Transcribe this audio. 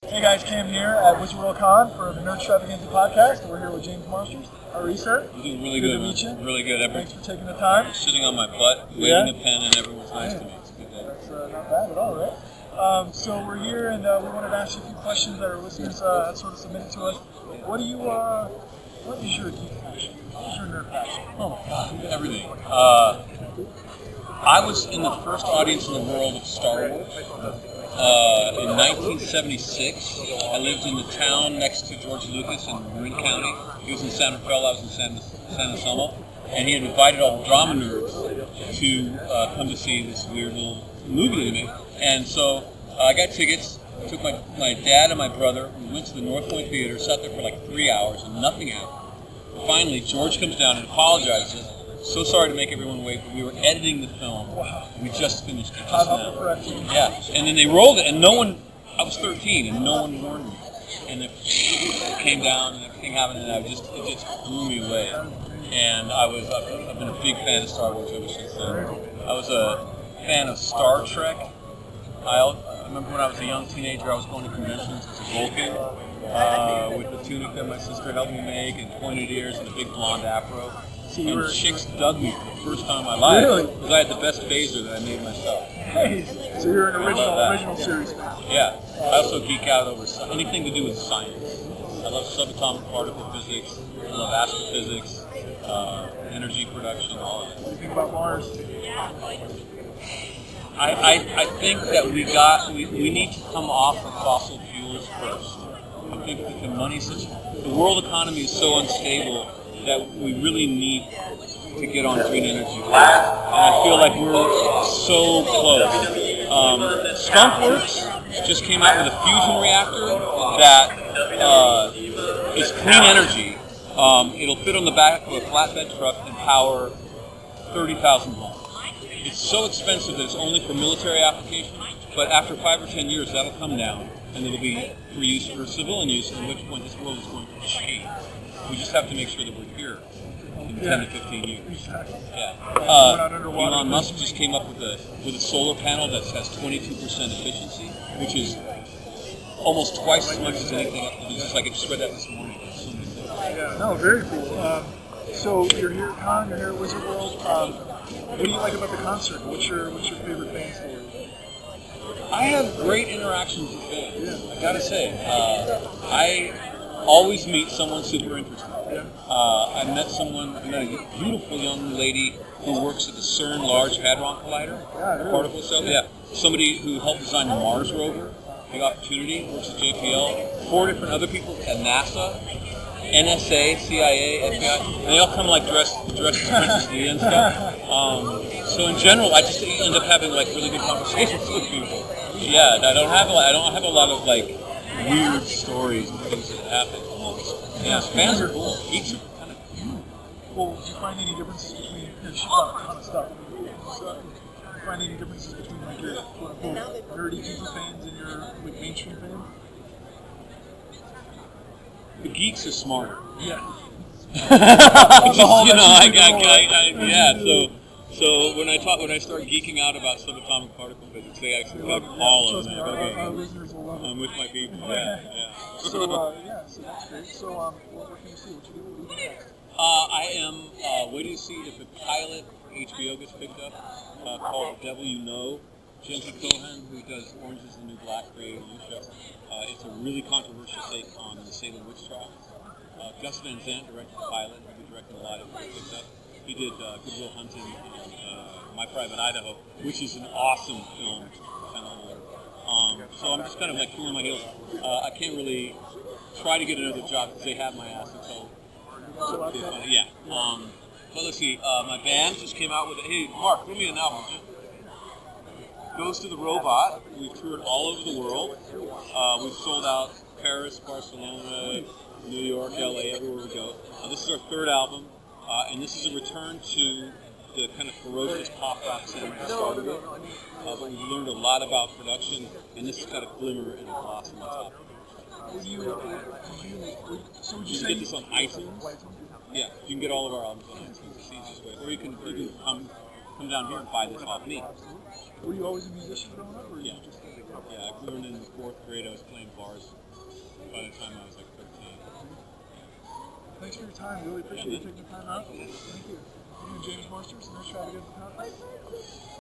Hey guys, Cam here at Wizard World Con for the Nerdstravaganza podcast. We're here with James Marsters. How are you, sir? I'm doing really good. To meet you. Really good. Thanks for taking the time. Sitting on my butt, waving a pen, and everyone's nice to me. It's a good day. That's not bad at all, right? So we're here, and we wanted to ask you a few questions that our listeners sort of submitted to us. What is your geek passion? What is your nerd passion? Oh my God, everything. I was in the first audience in the world of Star Wars. In 1976, I lived in the town next to George Lucas in Marin County. He was in San Rafael, I was in San Anselmo, and he had invited all the drama nerds to come to see this weird little movie with me. And so I got tickets, took my dad and my brother, we went to the North Point Theater, sat there for like 3 hours, and nothing happened. And finally, George comes down and apologizes. So sorry to make everyone wait, but we were editing the film. Wow. We just finished it just now. Yeah. And then they rolled it, and no one, I was 13, and no one warned me. And it came down, and everything happened, and it just blew me away. And I've been a big fan of Star Wars ever since then. I was a fan of Star Trek. I remember when I was a young teenager, I was going to conventions as a Vulcan with the tunic that my sister helped me make, and pointed ears, and a big blonde afro. And chicks dug me for the first time in my life because I had the best phaser that I made myself. Hey, so you're an original series fan. Yeah. I also geek out over anything to do with science. I love subatomic particle physics. I love astrophysics, energy production, all of it. What do you think about Mars? I think that we need to come off of fossil fuels first. I think that the world economy is so unstable that we really need to get on green energy. And I feel like we're so close. Skunk Works just came out with a fusion reactor that is clean energy. It'll fit on the back of a flatbed truck and power 30,000 homes. It's so expensive that it's only for military application, but after 5 or 10 years that'll come down and it'll be for use for civilian use, at which point this world is going to change. We just have to make sure that we're here in 10 to 15 years. Yeah. Elon Musk just came up with a solar panel that has 22% efficiency, which is almost twice as much as anything else. I just read that this morning. Yeah, no, very cool. So you're here at Con, you're here at Wizard World. What do you like about the concert? What's your favorite fan story? I have great interactions with fans. I gotta say, I always meet someone super interesting. I met a beautiful young lady who works at the CERN Large Hadron Collider, particle cell. Yeah, somebody who helped design the Mars rover. Big opportunity. Works at JPL. 4 different other people at NASA, NSA, CIA, FBI. And they all come like dressed as Princess Leia and stuff. So in general, I just end up having like really good conversations with people. Yeah, I don't have a lot of like weird stories and things that happen. Yeah, fans are cool. Geeks are kind of cool. Well, do you find any differences between she's got a ton of stuff? Do you find any differences between like your quote unquote nerdy geeky fans and your like mainstream fans? The geeks are smarter. Yeah. So when I start geeking out about subatomic particle physics, they actually call them. Our listeners will love it. I'm with my people. Yeah. So that's great. So what can you see? What you do next? I am waiting to see if a pilot for HBO gets picked up called The Devil You Know. Jensen Cohen, who does Orange is the New Black, created a new show. It's a really controversial take on the Salem witch trials. Gus Van Sant directed the pilot. He'll be directing a lot of it picked up. He did Good Will Hunting and My Private Idaho, which is an awesome film. Kind of so I'm just kind of like cooling my heels. I can't really try to get another job because they have my ass until. Yeah. But let's see. My band just came out with hey, Mark, give me an album. Goes to the Robot. We've toured all over the world. We've sold out Paris, Barcelona, New York, LA, everywhere we go. This is our 3rd album, and this is a return to the kind of ferocious pop rock sound we started with. But we've learned a lot about production, and this has got a glimmer and a gloss on the top. You can get this on iTunes. Yeah, you can get all of our albums on iTunes. It's the easiest way. Or you can come down here and buy this off me. Were you always a musician growing up? Or yeah. Yeah, I learned in the 4th grade. I was playing bars by the time I was like 13. Thanks for your time. Really appreciate you taking the time out. Thank you. James Marsters, Nerdstravaganza.